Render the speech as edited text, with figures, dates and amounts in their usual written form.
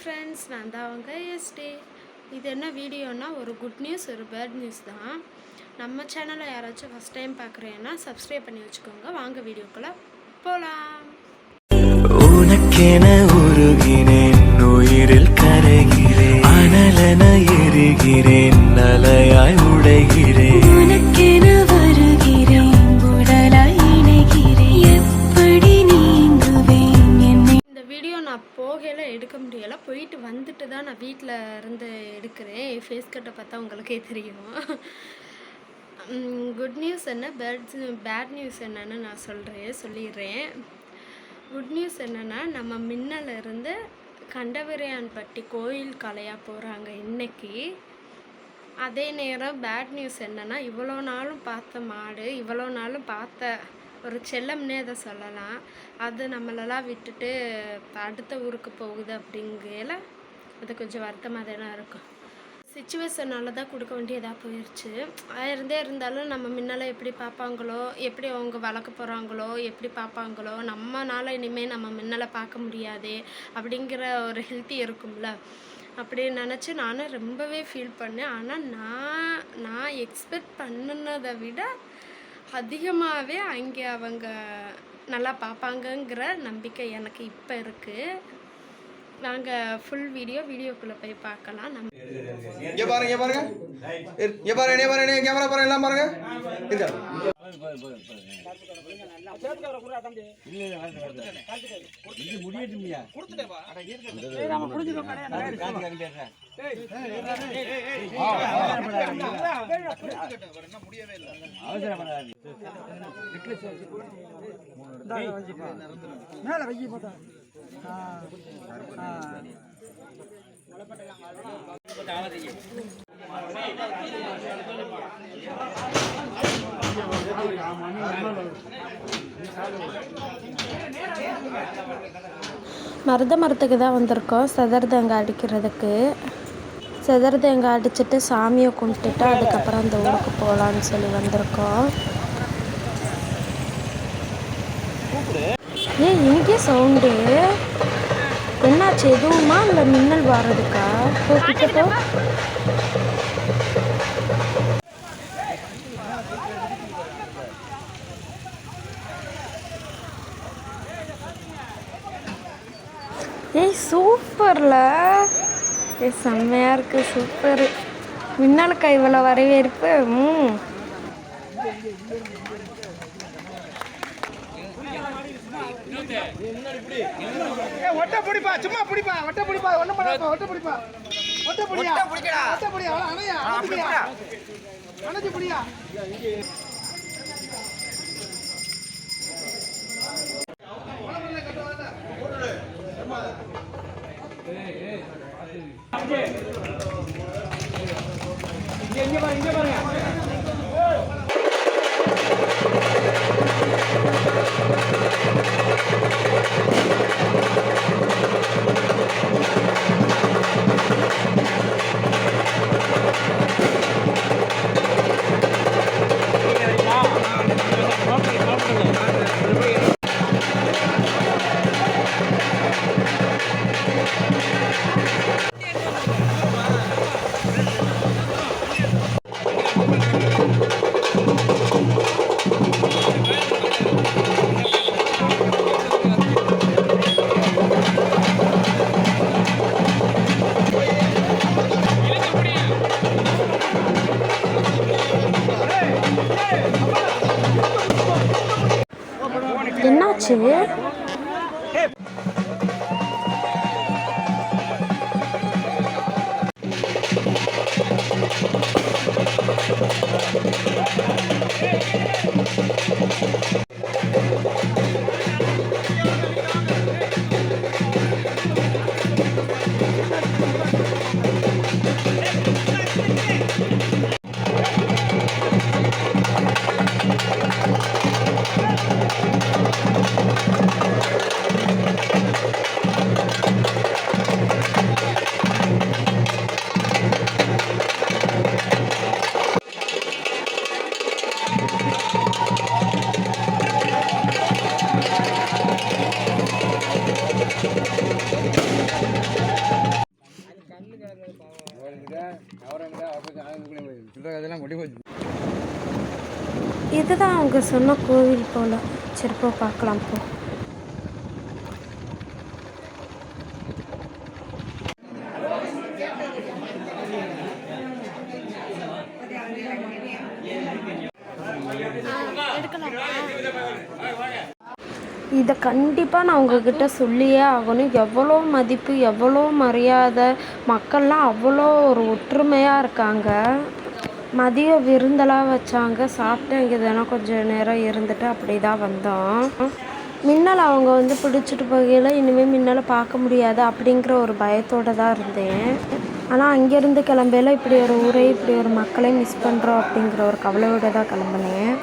Friends, நான் தான் அவங்க எஸ்டே. இது என்ன வீடியோனா, ஒரு குட் நியூஸ் ஒரு பேட் நியூஸ் தான். நம்ம சேனலை யாராச்சும் ஃபஸ்ட் டைம் பார்க்குறேன்னா சப்ஸ்கிரைப் பண்ணி வச்சுக்கோங்க. வாங்க வீடியோக்குள்ளே போகலாம். உனக்கென உருகினேன், உயிரில் கரைகிறேன், அனலென எரிகிறேன், அலையாய் உடைகிறேன். உனக்கென வருகிறேன், உடலாய் இணைகிறேன், எப்படி நீங்குவேன் என்னை. இந்த வீடியோ நான் போகையில் எடுக்க முடியலை, போயிட்டு வந்துட்டு தான் நான் வீட்டில் இருந்து எடுக்கிறேன். என் ஃபேஸ் கட்டை பார்த்தா உங்களுக்கே தெரியும். குட் நியூஸ் என்ன, பேட் நியூஸ் என்னன்னு நான் சொல்லிடுறேன். குட் நியூஸ் என்னென்னா, நம்ம மின்னலிருந்து கண்டவரையான்பட்டி கோயில் கலையாக போகிறாங்க இன்னைக்கு. அதே நேரம் பேட் நியூஸ் என்னென்னா, இவ்வளோ நாளும் பார்த்த மாடு, இவ்வளோ நாளும் பார்த்த ஒரு செல்லம்னே அதை சொல்லலாம், அது நம்மளெல்லாம் விட்டுட்டு அடுத்த ஊருக்கு போகுது. அப்படிங்கையில் அது கொஞ்சம் வருத்தமாக தானே இருக்கும். சிச்சுவேஷனால தான் கொடுக்க வேண்டியதாக போயிடுச்சு. இருந்தாலும் நம்ம முன்னால் எப்படி பார்ப்பாங்களோ, எப்படி அவங்க வளர்க்க போகிறாங்களோ, எப்படி பார்ப்பாங்களோ, நம்மளால் இனிமேல் நம்ம முன்னால் பார்க்க முடியாதே அப்படிங்கிற ஒரு ஹெல்த்தி இருக்கும்ல. அப்படி நினச்சி நானும் ரொம்பவே ஃபீல் பண்ணேன். ஆனால் நான் எக்ஸ்பெக்ட் பண்ணினதை விட அதிகமாகவே அங்கே அவங்க நல்லா பார்ப்பாங்கங்கிற நம்பிக்கை எனக்கு இப்போ இருக்குது. நாங்கள் ஃபுல் வீடியோக்குள்ளே போய் பார்க்கலாம். நம்ம இங்கே பாருங்க, கேமரா பாருங்க, எல்லாம் பாருங்க. மேல வைக்கி போட்டா மருதமரத்துக்கு தான் வந்திருக்கோம், செதர் தேங்காய் அடிக்கிறதுக்கு. செதர் தேங்காய் அடிச்சுட்டு சாமியை கும்பிட்டுட்டு அதுக்கப்புறம் அந்த ஊருக்கு போகலான்னு சொல்லி வந்திருக்கோம். இங்கே சவுண்டு என்னாச்சு? எதுவுமா இல்லை மின்னல் வர்றதுக்கா? கிட்டப்போ சூப்பர்ல, செம்மையா இருக்கு, சூப்பர். மின்னலுக்கா இவ்வளோ வரவேற்பு? ஒட்ட பிடிப்பா, சும்மா பிடிப்பா, ஒட்ட பிடிப்பா, ஒண்ணும் பண்ணாத, ஒட்ட பிடிப்பா, ஒட்ட பிடியா, ஒட்ட பிடியா, அணையா, அணைச்சு பிடியா. இங்க பாருங்க. என்னாச்சு? இதுதான் அவங்க சொன்ன கோவில் போல். சரி போ பார்க்கலாம் போ. இதை கண்டிப்பாக நான் உங்ககிட்ட சொல்லியே ஆகணும். எவ்வளோ மதிப்பு, எவ்வளோ மரியாதை, மக்கள்லாம் அவ்வளோ ஒரு ஒற்றுமையாக இருக்காங்க. மதிய விருந்தெல்லாம் வச்சாங்க, சாப்பிட்டு இங்கே தினம் கொஞ்சம் நேரம் இருந்துட்டு அப்படி தான் வந்தோம். மின்னல் அவங்க வந்து பிடிச்சிட்டு போகையில் இனிமேல் மின்னலை பார்க்க முடியாது அப்படிங்கிற ஒரு பயத்தோடு தான் இருந்தேன். ஆனால் அங்கேருந்து கிளம்பையில் இப்படி ஒரு ஊரே, இப்படி ஒரு மக்களே மிஸ் பண்ணுறோம் அப்படிங்கிற ஒரு கவலையோடு தான் கிளம்புனேன்.